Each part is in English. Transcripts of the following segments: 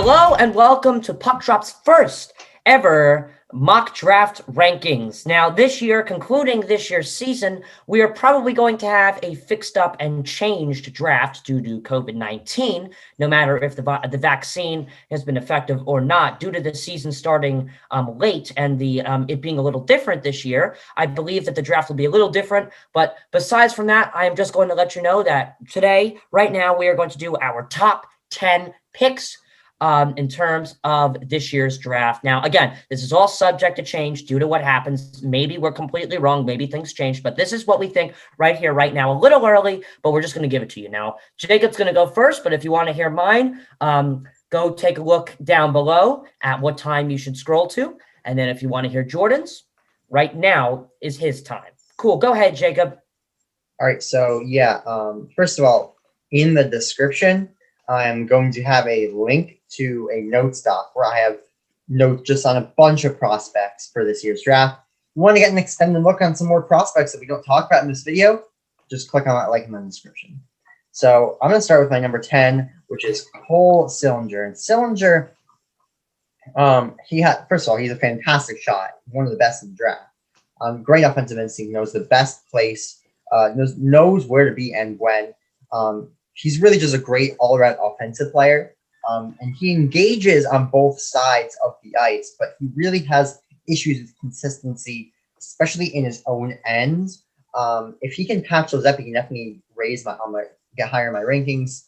Hello and welcome to Puck Drop's first ever mock draft rankings. Now, this year, concluding this year's season, we are probably going to have a fixed up and changed draft due to COVID-19, no matter if the vaccine has been effective or not. Due to the season starting late and the it being a little different this year, I believe that the draft will be a little different. But besides from that, I am just going to let you know that today, right now, we are going to do our top 10 picks in terms of this year's draft. Now, again, this is all subject to change due to what happens. Maybe we're completely wrong. Maybe things change, but this is what we think right here, right now. A little early, but we're just going to give it to you. Now, Jacob's going to go first, but if you want to hear mine, go take a look down below at what time you should scroll to. And then if you want to hear Jordan's, right now is his time. Cool. Go ahead, Jacob. All right. So, first of all, in the description, I'm going to have a link to a notes doc where I have notes just on a bunch of prospects for this year's draft. If you want to get an extended look on some more prospects that we don't talk about in this video, just click on that link in the description. So I'm going to start with my number 10, which is Cole Sillinger. And Sillinger, first of all, he's a fantastic shot, one of the best in the draft. Great offensive instinct, knows the best place, knows where to be and when. He's really just a great all-around offensive player. And he engages on both sides of the ice, but he really has issues with consistency, especially in his own ends. If he can patch those up, he can definitely get higher in my rankings.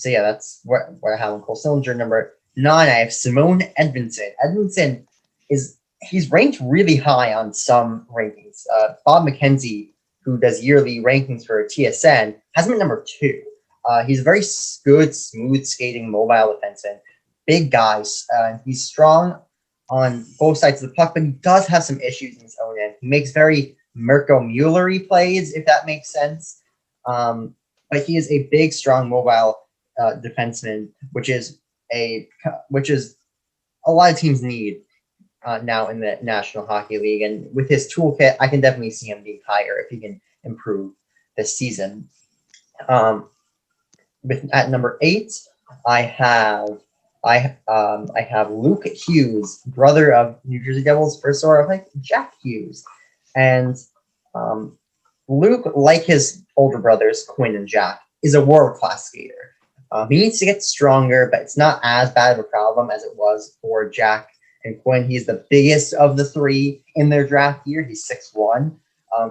That's what I have on Cole Sillinger. Number 9, I have Simone Edvinsson. Edvinsson he's ranked really high on some rankings. Bob McKenzie, who does yearly rankings for TSN, has him at number 2. He's a very good, smooth skating, mobile defenseman. Big guys. He's strong on both sides of the puck, but he does have some issues in his own end. He makes very Mirko Mueller-y plays, if that makes sense. But he is a big, strong, mobile defenseman, which is a lot of teams need now in the National Hockey League. And with his toolkit, I can definitely see him being higher if he can improve this season. At number 8, I have Luke Hughes, brother of New Jersey Devils first overall pick Jack Hughes, and Luke, like his older brothers Quinn and Jack, is a world-class skater. He needs to get stronger, but it's not as bad of a problem as it was for Jack and Quinn. He's the biggest of the 3 in their draft year. He's 6'1".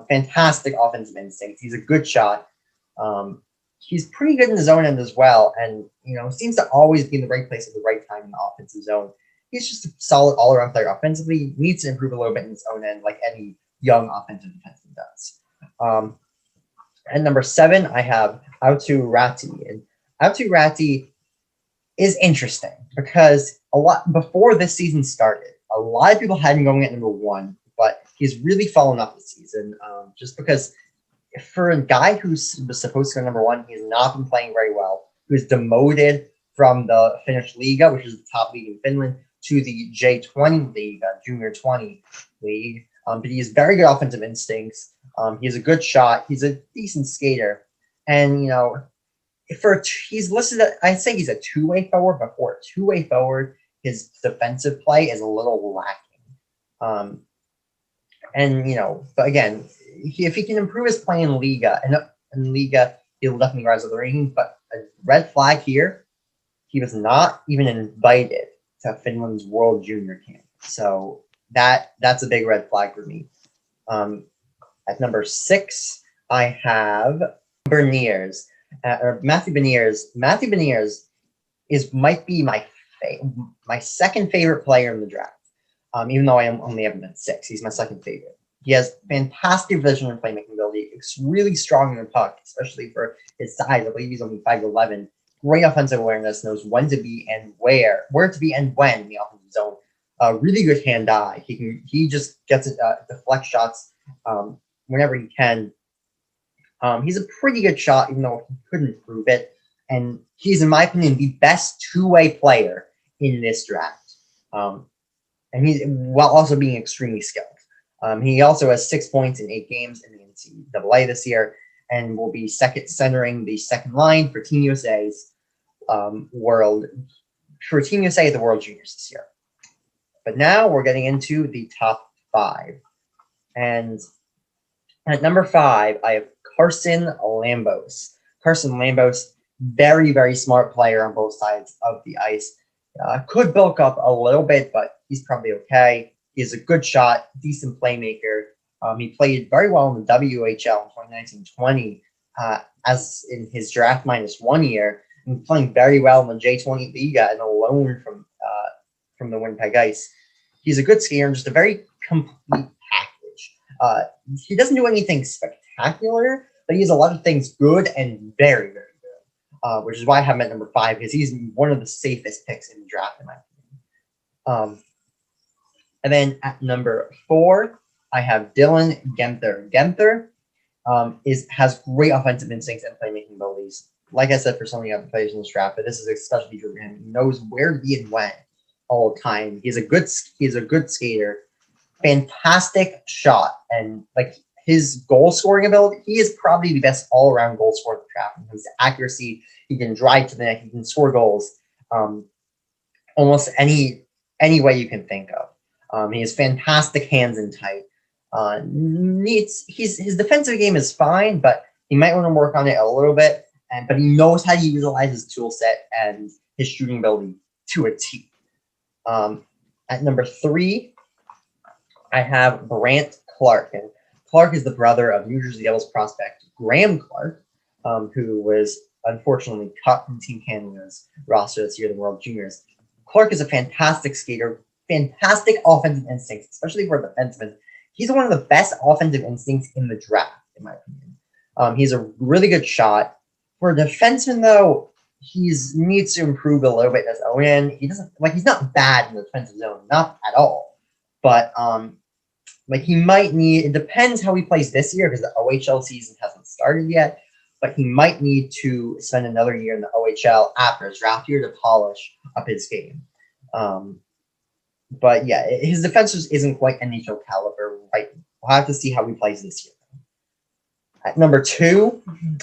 Fantastic offensive instincts. He's a good shot. He's pretty good in his own end as well, and seems to always be in the right place at the right time in the offensive zone. He's just a solid all-around player offensively. Needs to improve a little bit in his own end, like any young offensive defenseman does. At number 7, I have Aatu Räty, and Aatu Räty is interesting because before this season started, a lot of people had him going at number 1, but he's really fallen off this season, just because. For a guy who was supposed to go number 1, he's not been playing very well. He was demoted from the Finnish Liga, which is the top league in Finland, to the J20 League, Junior 20 League. But he has very good offensive instincts. He has a good shot. He's a decent skater. And, he's listed I'd say he's a two-way forward, but for a two-way forward, his defensive play is a little lacking. But again, if he can improve his play in Liga, he'll definitely rise up the rankings. But a red flag here, he was not even invited to Finland's World Junior Camp. So that's a big red flag for me. At number 6, I have Beniers, Matthew Beniers. Matthew Beniers might be my second favorite player in the draft. Even though I only have him at 6, he's my second favorite. He has fantastic vision and playmaking ability. It's really strong in the puck, especially for his size. I believe he's only 5'11". Great offensive awareness, knows when to be and where to be and when in the offensive zone. Really good hand-eye. He just gets it, deflect shots whenever he can. He's a pretty good shot, even though he couldn't prove it. And he's, in my opinion, the best two-way player in this draft. And he's, while also being extremely skilled. He also has 6 points in 8 games in the NCAA this year, and will be centering the second line for Team USA's World for Team USA at the World Juniors this year. But now we're getting into the top 5. And at number 5, I have Carson Lambos. Carson Lambos, very, very smart player on both sides of the ice. Could bulk up a little bit, but he's probably okay. He has a good shot, decent playmaker. He played very well in the WHL in 2019-20 as in his draft -1 year, and playing very well in the J20 Liga and a loan from the Winnipeg Ice. He's a good skater and just a very complete package. He doesn't do anything spectacular, but he has a lot of things good and very, very good, which is why I have him at number 5, because he's one of the safest picks in the draft, in my opinion. And then at number 4, I have Dylan Guenther. Guenther has great offensive instincts and playmaking abilities. Like I said, for so many other players in this draft, but this is especially true for him. He knows where to be and when all the time. He's a good skater, fantastic shot, and like his goal scoring ability, he is probably the best all around goal scorer in the draft. In terms of accuracy, he can drive to the net, he can score goals, almost any way you can think of. He has fantastic hands and tight. His defensive game is fine, but he might want to work on it a little bit. But he knows how to utilize his tool set and his shooting ability to a T. At number 3, I have Brant Clark. And Clark is the brother of New Jersey Devils prospect Graham Clark, who was unfortunately cut from Team Canada's roster this year, the World Juniors. Clark is a fantastic skater, fantastic offensive instincts, especially for a defenseman. He's one of the best offensive instincts in the draft, in my opinion. He's a really good shot. For a defenseman, though, he needs to improve a little bit as ON. He's not bad in the defensive zone, not at all. But he might need. It depends how he plays this year because the OHL season hasn't started yet. But he might need to spend another year in the OHL after his draft year to polish up his game. But yeah, his defense isn't quite NHL caliber. Right, we'll have to see how he plays this year. At number 2,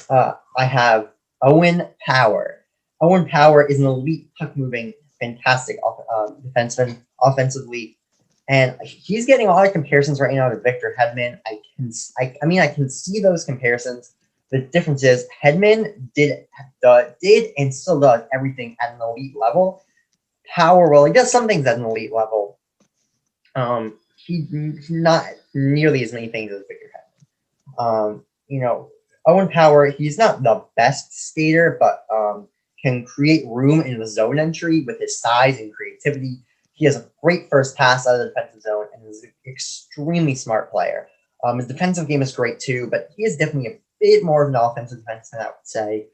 I have Owen Power. Owen Power is an elite puck-moving, fantastic defenseman offensively, and he's getting a lot of comparisons right now to Victor Hedman. I can see those comparisons. The difference is Hedman did and still does everything at an elite level. Power, well, he does some things at an elite level. He's not nearly as many things as Victor Hedman. Owen Power, he's not the best skater, but can create room in the zone entry with his size and creativity. He has a great first pass out of the defensive zone and is an extremely smart player. His defensive game is great too, but he is definitely a bit more of an offensive defenseman, I would say.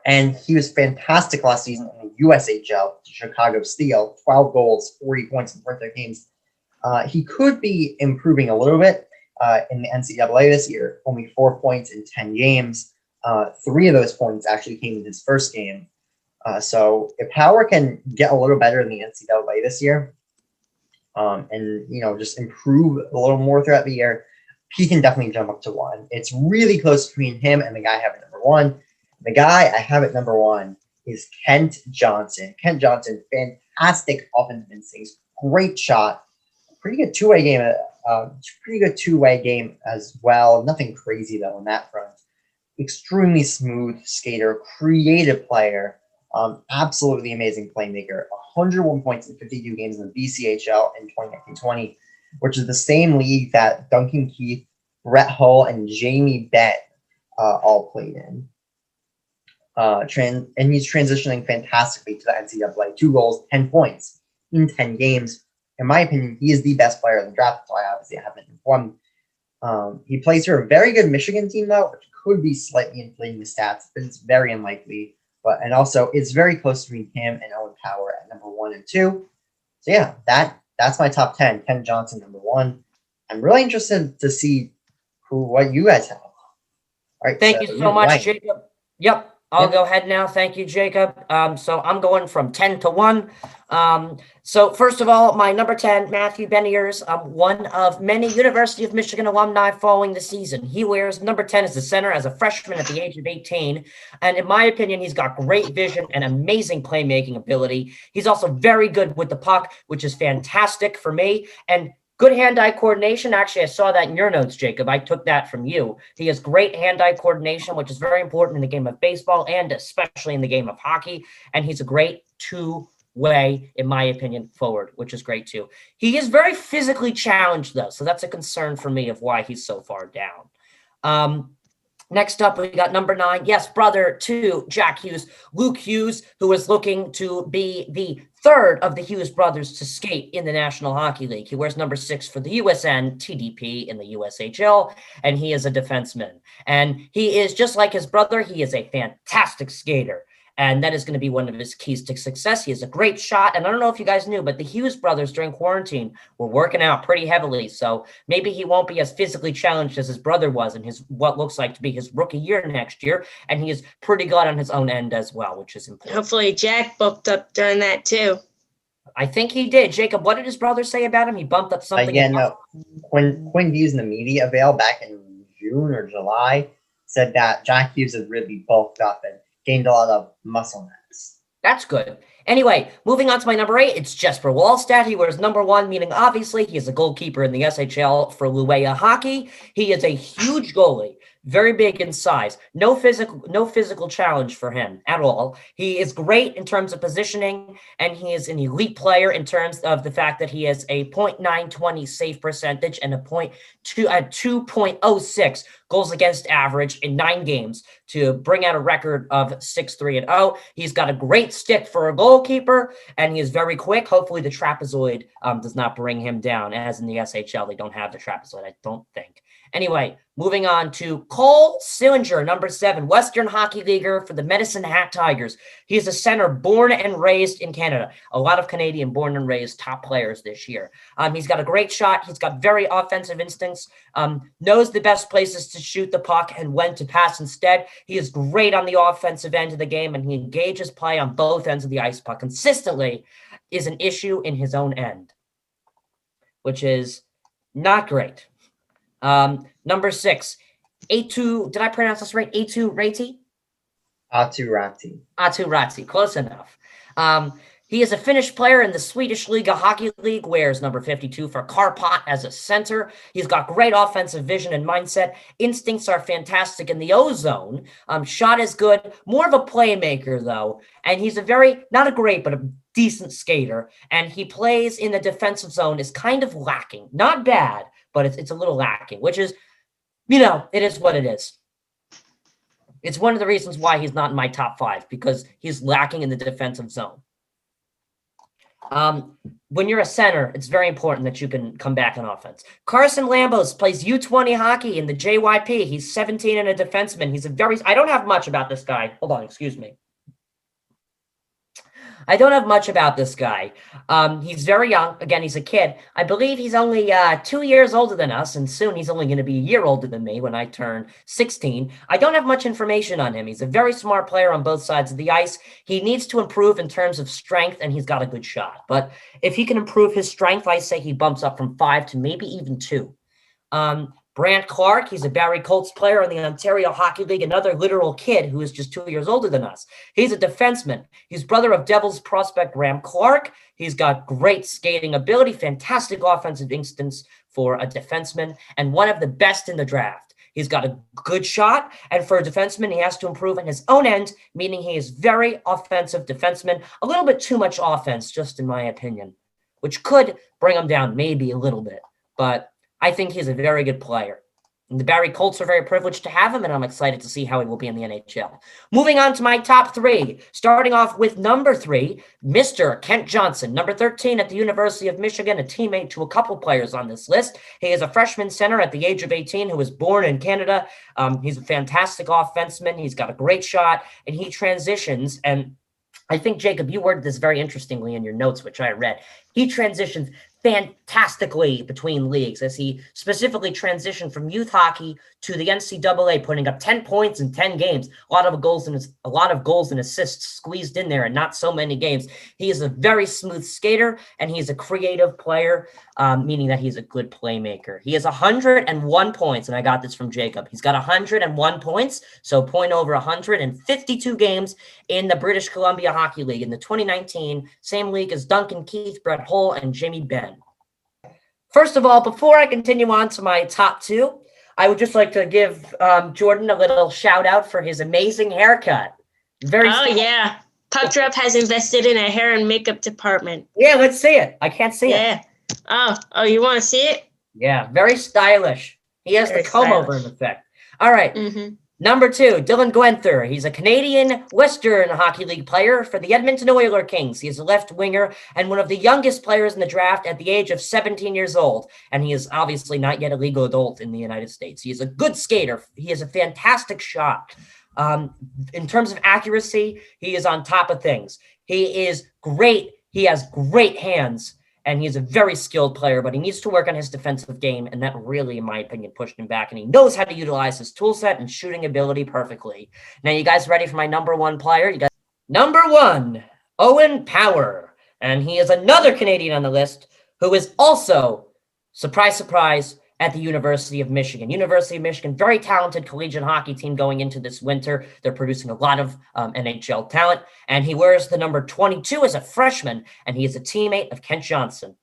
And he was fantastic last season in the USHL, Chicago Steel, 12 goals, 40 points in 45 games. He could be improving a little bit. In the NCAA this year, only 4 points in 10 games. 3 of those points actually came in his first game. So if Power can get a little better in the NCAA this year, and just improve a little more throughout the year, he can definitely jump up to 1. It's really close between him and the guy I have at number 1. The guy I have at number 1 is Kent Johnson. Kent Johnson, fantastic offensive instincts, great shot, pretty good two-way game as well. Nothing crazy though on that front. Extremely smooth skater, creative player, absolutely amazing playmaker. 101 points in 52 games in the BCHL in 2019-20, which is the same league that Duncan Keith, Brett Hull, and Jamie Benn all played in. And he's transitioning fantastically to the NCAA. 2 goals, 10 points in 10 games. In my opinion, he is the best player in the draft, so I obviously haven't informed. He plays for a very good Michigan team, though, which could be slightly inflating the stats, but it's very unlikely. And also, it's very close between him and Owen Power at number 1 and 2. So yeah, that's my top 10. Ken Johnson, number 1. I'm really interested to see what you guys have. All right. Thank you so much, Ryan. Jacob. Yep. I'll Yeah. go ahead now. Thank you, Jacob. So I'm going from 10 to 1. So first of all, my number 10, Matthew Beniers, one of many University of Michigan alumni following the season. He wears number 10 as the center as a freshman at the age of 18. And in my opinion, he's got great vision and amazing playmaking ability. He's also very good with the puck, which is fantastic for me. And good hand-eye coordination. Actually, I saw that in your notes, Jacob. I took that from you. He has great hand-eye coordination, which is very important in the game of baseball and especially in the game of hockey. And he's a great two-way, in my opinion, forward, which is great too. He is very physically challenged, though, so that's a concern for me of why he's so far down. Next up, we got number 9. Yes, brother to Jack Hughes, Luke Hughes, who is looking to be the third of the Hughes brothers to skate in the National Hockey League. He wears number 6 for the USN TDP in the USHL, and he is a defenseman. And he is just like his brother. He is a fantastic skater. And that is going to be one of his keys to success. He has a great shot. And I don't know if you guys knew, but the Hughes brothers during quarantine were working out pretty heavily. So maybe he won't be as physically challenged as his brother was in his what looks like to be his rookie year next year. And he is pretty good on his own end as well, which is important. Hopefully Jack bulked up during that too. I think he did. Jacob, what did his brother say about him? He bumped up something. Quinn Hughes in the media avail back in June or July said that Jack Hughes has really bulked up and gained a lot of muscle mass. That's good. Anyway, moving on to my number 8, it's Jesper Wallstedt. He wears number 1, meaning obviously he is a goalkeeper in the SHL for Luleå Hockey. He is a huge goalie, very big in size. No physical challenge for him at all. He is great in terms of positioning, and he is an elite player in terms of the fact that he has a .920 save percentage and a 2.06 goals against average in 9 games to bring out a record of 6-3-0. He's got a great stick for a goalkeeper, and he is very quick. Hopefully the trapezoid does not bring him down, as in the SHL. They don't have the trapezoid, I don't think. Anyway, moving on to Cole Sillinger, number 7, Western Hockey Leaguer for the Medicine Hat Tigers. He is a center born and raised in Canada. A lot of Canadian born and raised top players this year. He's got a great shot. He's got very offensive instincts, knows the best places to shoot the puck and when to pass instead. He is great on the offensive end of the game, and he engages play on both ends of the ice puck consistently. Is an issue in his own end, which is not great. Number 6, Eetu, did I pronounce this right? Eetu Raty? Atu Ratti. Close enough. He is a Finnish player in the Swedish Liga Hockey League, wears number 52 for Karpat as a center. He's got great offensive vision and mindset. Instincts are fantastic in the O-zone. Shot is good. More of a playmaker, though. And he's a very, not a great, but a decent skater. And he plays in the defensive zone, is kind of lacking. Not bad, but it's a little lacking, which is, it is what it is. It's one of the reasons why he's not in my top 5, because he's lacking in the defensive zone. When you're a center, it's very important that you can come back on offense. Carson Lambos plays U20 hockey in the JYP. He's 17 and a defenseman. I don't have much about this guy. Hold on, excuse me. I don't have much about this guy. He's very young. Again, he's a kid. I believe he's only 2 years older than us, and soon he's only going to be a year older than me when I turn 16. I don't have much information on him. He's a very smart player on both sides of the ice. He needs to improve in terms of strength, and he's got a good shot. But if he can improve his strength, I say he bumps up from 5 to maybe even 2. Brant Clark, he's a Barrie Colts player in the Ontario Hockey League, another literal kid who is just 2 years older than us. He's a defenseman. He's brother of Devils prospect Graham Clark. He's got great skating ability, fantastic offensive instincts for a defenseman, and one of the best in the draft. He's got a good shot, and for a defenseman, he has to improve on his own end, meaning he is very offensive defenseman, a little bit too much offense, just in my opinion, which could bring him down maybe a little bit, but I think he's a very good player. And the Barrie Colts are very privileged to have him, and I'm excited to see how he will be in the NHL. Moving on to my top 3, starting off with number 3, Mr. Kent Johnson, number 13 at the University of Michigan, a teammate to a couple players on this list. He is a freshman center at the age of 18 who was born in Canada. He's a fantastic offenseman. He's got a great shot, and he transitions, and I think, Jacob, you worded this very interestingly in your notes, which I read. He transitions fantastically between leagues as he specifically transitioned from youth hockey to the NCAA, putting up 10 points in 10 games. A lot of goals and assists squeezed in there, and not so many games. He is a very smooth skater, and he's a creative player, meaning that he's a good playmaker. He has 101 points, and I got this from Jacob. He's got 101 points, so point over 152 games in the British Columbia Hockey League in the 2019, same league as Duncan Keith, Brett Hull, and Jamie Benn. First of all, before I continue on to my top two, I would just like to give Jordan a little shout out for his amazing haircut. Yeah. Puck Drop has invested in a hair and makeup department. Yeah, let's see it. I can't see it. Yeah. Oh, you want to see it? Yeah, very stylish. He has Very the comb over in effect. All right. Number two, Dylan Gwenther. He's a Canadian Western Hockey League player for the Edmonton Oilers Kings. He is a left winger and one of the youngest players in the draft at the age of 17 years old. And he is obviously not yet a legal adult in the United States. He is a good skater. He has a fantastic shot. In terms of accuracy, he is on top of things. He is great. He has great hands. And he's a very skilled player, but he needs to work on his defensive game, and that really, in my opinion, pushed him back. And he knows how to utilize his tool set and shooting ability perfectly. Now, you guys ready for my number one player? Number one, Owen Power. And he is another Canadian on the list who is also, surprise, surprise, at the University of Michigan. University of Michigan, very talented collegiate hockey team going into this winter. They're producing a lot of NHL talent, and he wears the number 22 as a freshman, and he is a teammate of Kent Johnson.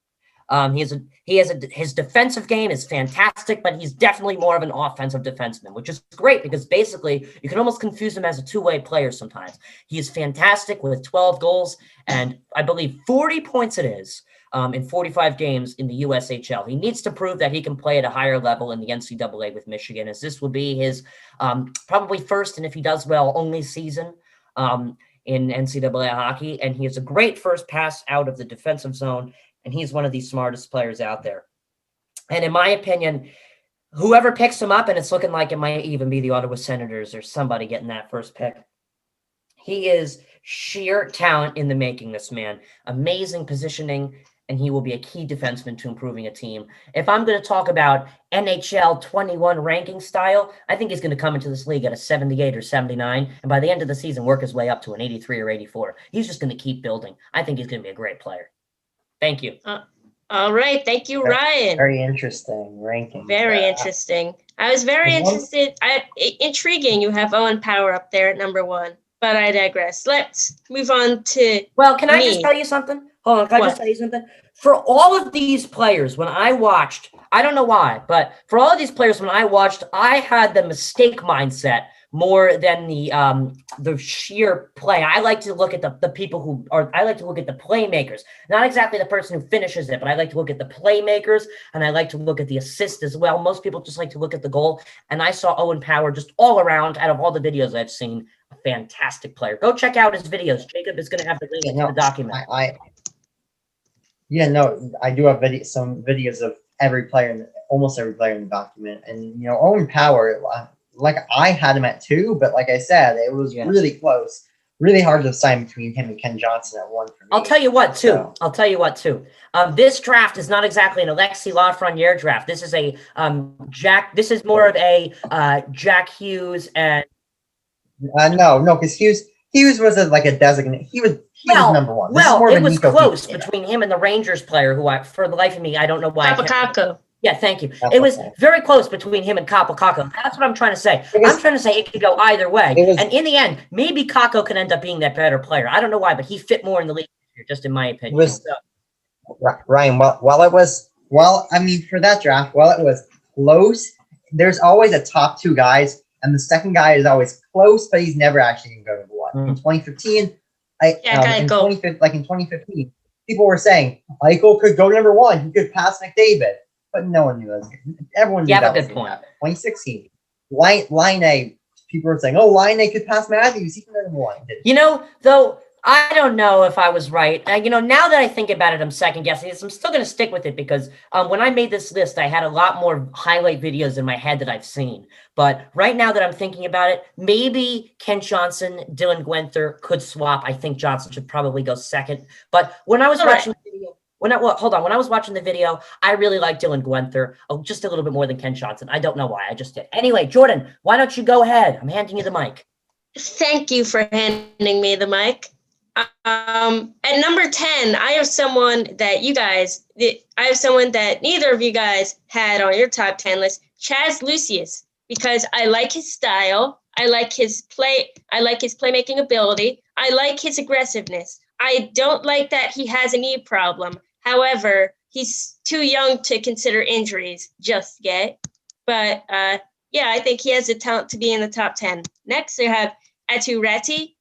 His defensive game is fantastic, but he's definitely more of an offensive defenseman, which is great because basically you can almost confuse him as a two-way player sometimes. He is fantastic with 12 goals and I believe 40 points it is. In 45 games in the USHL. He needs to prove that he can play at a higher level in the NCAA with Michigan, as this will be his probably first, and if he does well, only season in NCAA hockey. And he is a great first pass out of the defensive zone, and he's one of the smartest players out there. And in my opinion, whoever picks him up, and it's looking like it might even be the Ottawa Senators or somebody getting that first pick, he is sheer talent in the making, this man. Amazing positioning, and he will be a key defenseman to improving a team. If I'm going to talk about NHL 21 ranking style, I think he's going to come into this league at a 78 or 79, and by the end of the season, work his way up to an 83 or 84. He's just going to keep building. I think he's going to be a great player. Thank you. All right. Thank you, Ryan. Very interesting ranking. Very interesting. I was very interested. Intriguing. You have Owen Power up there at number one, but I digress. Let's move on to Well, can I just tell you something? Hold on, can I just tell you something? For all of these players, when I watched, I don't know why, but for all of these players, when I watched, I had the mistake mindset more than the sheer play. I like to look at the people who are, I like to look at the playmakers, not exactly the person who finishes it, but I like to look at the playmakers, and I like to look at the assist as well. Most people just like to look at the goal, and I saw Owen Power just all around, out of all the videos I've seen, a fantastic player. Go check out his videos. Jacob is going to have the link to the document. I do have some videos of almost every player in the document, and Owen Power, like I had him at 2, but like I said, it was really close, really hard to decide between him and Ken Johnson at 1 for me. I'll tell you what, too. This draft is not exactly an Alexis Lafreniere draft. This is a This is more of a Jack Hughes and. No, because Hughes was a designate. He was number 1. It was close between him and the Rangers player, who for the life of me, I don't know why. Kapokako. Yeah, thank you. It was very close between him and Kapokako. That's what I'm trying to say. I'm trying to say it could go either way. And in the end, maybe Kako can end up being that better player. I don't know why, but he fit more in the league this year, just in my opinion. Ryan, for that draft, while it was close, there's always a top 2 guys, and the second guy is always close, but he's never actually going to go number 1. In 2015, in 2015, people were saying Eichel could go number 1. He could pass McDavid. But no one knew that. Everyone knew that was good point. 2016. Line, people were saying, Line could pass Matthews. He can go number 1. Though, I don't know if I was right. Now that I think about it, I'm second guessing this. I'm still going to stick with it because when I made this list, I had a lot more highlight videos in my head that I've seen. But right now that I'm thinking about it, maybe Kent Johnson, Dylan Gwenther could swap. I think Johnson should probably go second. But when I was watching the video, hold on. When I was watching the video, I really liked Dylan Gwenther. Oh, just a little bit more than Ken Johnson. I don't know why. I just did. Anyway, Jordan, why don't you go ahead? I'm handing you the mic. Thank you for handing me the mic. At number 10, I have someone that neither of you guys had on your top 10 list, Chaz Lucius, because I like his style. I like his playmaking ability. I like his aggressiveness. I don't like that he has a knee problem. However, he's too young to consider injuries just yet. But I think he has the talent to be in the top 10. Next, I have Atu Ratti.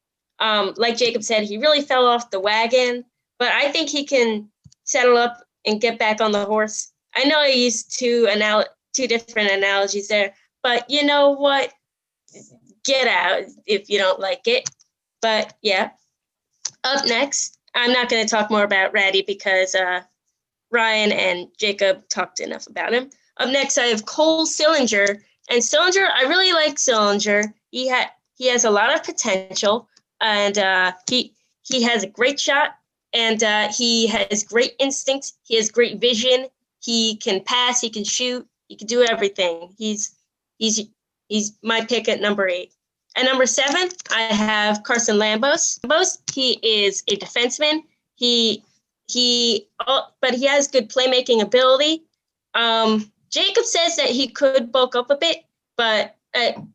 Like Jacob said, he really fell off the wagon, but I think he can settle up and get back on the horse. I know I used two different analogies there, but you know what? Get out if you don't like it. But yeah. Up next, I'm not going to talk more about Ratty because Ryan and Jacob talked enough about him. Up next, I have Cole Sillinger. And Sillinger, I really like Sillinger. He has a lot of potential, and he has a great shot, and he has great instincts. He has great vision. He can pass. He can shoot. He can do everything. He's my pick at number 8. At number 7, I have Carson Lambos. He is a defenseman. But he has good playmaking ability. Jacob says that he could bulk up a bit, but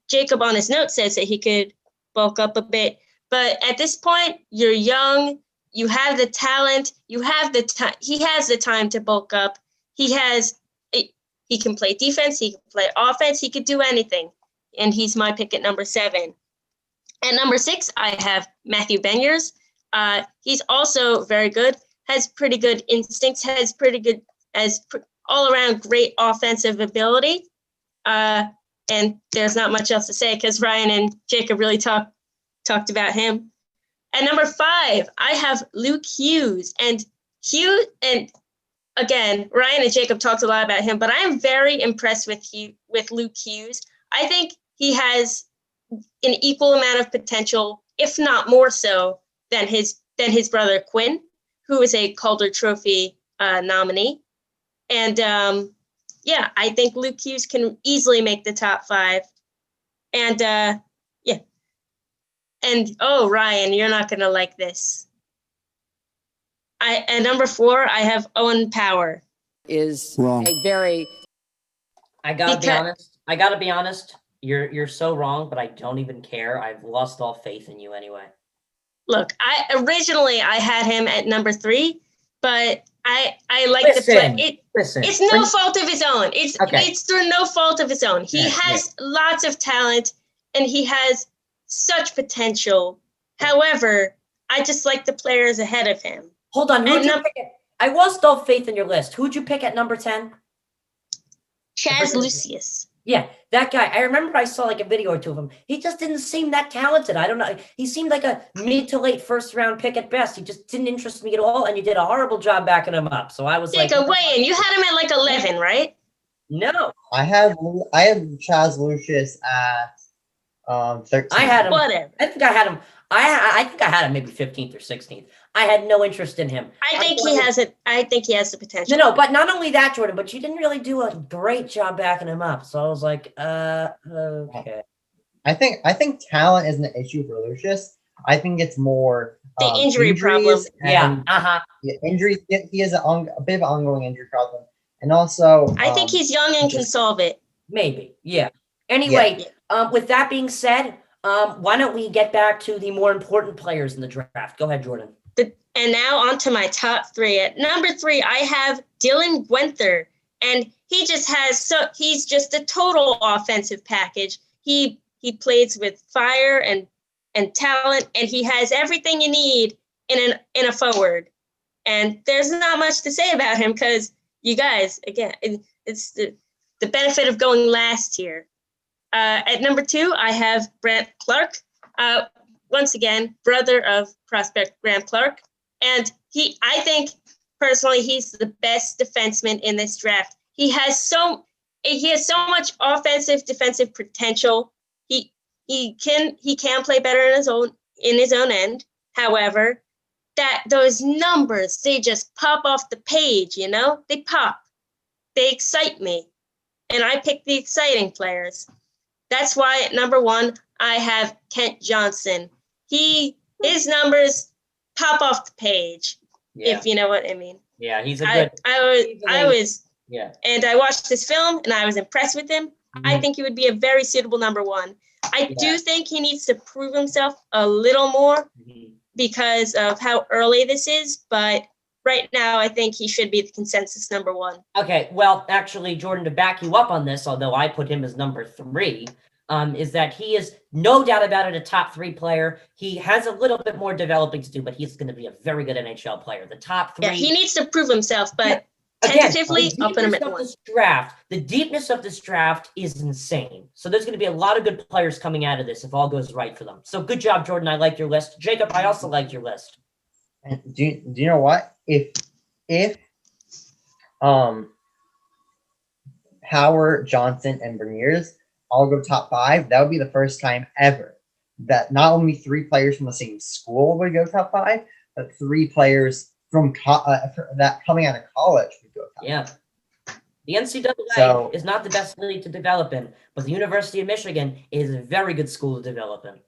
Jacob on his note says that he could bulk up a bit. But at this point, you're young. You have the talent. You have the time. He has the time to bulk up. He can play defense. He can play offense. He could do anything. And he's my pick at number 7. At number 6, I have Matthew Beniers. He's also very good, has pretty good instincts, has all-around great offensive ability. And there's not much else to say because Ryan and Jacob really talked about him. At number 5, I have Luke Hughes. And again, Ryan and Jacob talked a lot about him, but I am very impressed with Luke Hughes. I think he has an equal amount of potential, if not more so, than his brother Quinn, who is a Calder Trophy nominee. And I think Luke Hughes can easily make the top 5. And And Ryan, you're not gonna like this. At number 4, I have Owen Power. Is Wrong. a very I gotta be honest. You're so wrong, but I don't even care. I've lost all faith in you anyway. Look, I originally had him at number 3, but I like the play. It's no fault of his own. It's through no fault of his own. He has lots of talent and he has such potential. However, I just like the players ahead of him. Hold on, I lost all faith in your list. Who'd you pick at number 10? Chaz Lucius. Yeah, that guy. I remember I saw like a video or two of him. He just didn't seem that talented. I don't know. He seemed like a mid to late first round pick at best. He just didn't interest me at all, and you did a horrible job backing him up. So I was like, wait, you had him at like 11, right? No. I have Chaz Lucius at 13. I had him. Whatever. I think I had him. I think I had him maybe 15th or 16th. I had no interest in him. I think he has it. I think he has the potential. No, but not only that, Jordan, but you didn't really do a great job backing him up. So I was like, okay. I think talent isn't an issue for Lucius. I think it's more the injury problem. Injuries. He has a bit of an ongoing injury problem, and also I think he's young and can solve it. Maybe, yeah. Anyway, with that being said, why don't we get back to the more important players in the draft? Go ahead, Jordan. And now on to my top 3. At number 3, I have Dylan Gwenther, and he just has he's just a total offensive package. He plays with fire and talent, and he has everything you need in a forward. And there's not much to say about him because you guys, again, it's the benefit of going last here. At number 2, I have Brant Clark. Once again, brother of prospect Graham Clark. And I think personally, he's the best defenseman in this draft. He has so much offensive, defensive potential. He can play better in his own end. However, that those numbers, they just pop off the page, you know? They pop. They excite me. And I pick the exciting players. That's why at number 1, I have Kent Johnson. His numbers pop off the page, if you know what I mean. Yeah, he's a good. I was, yeah. And I watched this film and I was impressed with him. I think he would be a very suitable number 1. I do think he needs to prove himself a little more because of how early this is, but right now I think he should be the consensus number 1. Okay, well, actually, Jordan, to back you up on this, although I put him as number 3, is that he is no doubt about it a top 3 player. He has a little bit more developing to do, but he's going to be a very good NHL player. The top 3. Yeah, he needs to prove himself, but tentatively, I'll put him at 1. The deepness of this draft is insane. So there's going to be a lot of good players coming out of this if all goes right for them. So good job, Jordan. I like your list. Jacob, I also like your list. And do you know what? If Howard, Johnson, and Beniers all go top 5, that would be the first time ever that not only 3 players from the same school would go top 5, but 3 players from that coming out of college would go top 5. The NCAA is not the best league to develop in, but the University of Michigan is a very good school to develop in.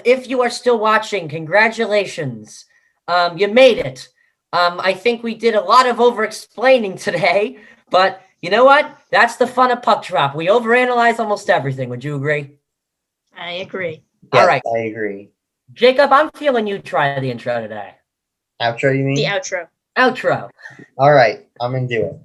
If you are still watching, congratulations. You made it. I think we did a lot of over-explaining today, but you know what? That's the fun of Puck Drop. We overanalyze almost everything. Would you agree? I agree. Yes, all right. I agree. Jacob, I'm feeling you try the intro today. Outro, you mean? The outro. Outro. All right, I'm going to do it.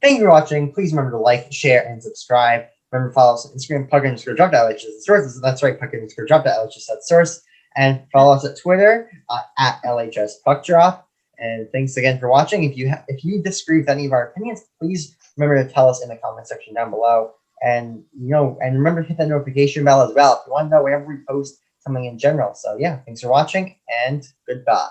Thank you for watching. Please remember to like, share, and subscribe. Remember to follow us on Instagram, puck_drop.ls, which is the source. That's right, puck_drop.ls, just that source. And follow us at Twitter at LHS Puck Drop. And thanks again for watching. If you disagree with any of our opinions, please remember to tell us in the comment section down below. And and remember to hit that notification bell as well if you want to know whenever we post something in general. So yeah, thanks for watching and goodbye.